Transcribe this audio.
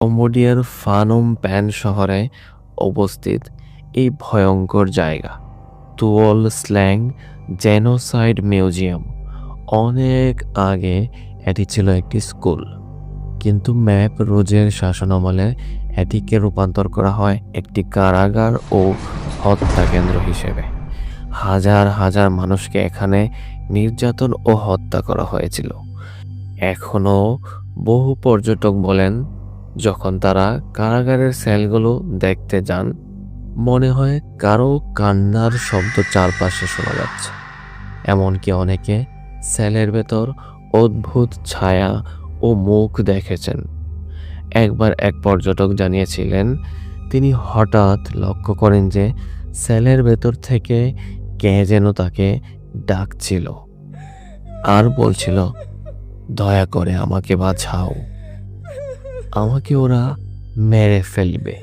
কম্বোডিয়ার ফানম প্যান শহরে অবস্থিত এই ভয়ঙ্কর জায়গা তুওল স্ল্যাং জেনোসাইড মিউজিয়াম। অনেক আগে এটি ছিল একটি স্কুল, কিন্তু ম্যাপ রোজের শাসনামলে এটিকে রূপান্তর করা হয় একটি কারাগার ও হত্যা কেন্দ্র হিসেবে। হাজার হাজার মানুষকে এখানে নির্যাতন ও হত্যা করা হয়েছিল। এখনও বহু পর্যটক বলেন, যখন তারা কারাগারের সেলগুলো দেখতে যান, মনে হয় কারো কান্নার শব্দ চারপাশে শোনা যাচ্ছে। এমনকি অনেকে সেলের ভেতর অদ্ভুত ছায়া ও মুখ দেখেছেন। একবার এক পর্যটক জানিয়েছিলেন, তিনি হঠাৎ লক্ষ্য করেন যে সেলের ভেতর থেকে কে যেন তাকে ডাকছিল আর বলছিল, দয়া করে আমাকে বাঁচাও, আমাকে ওরা মেরে ফেলবে।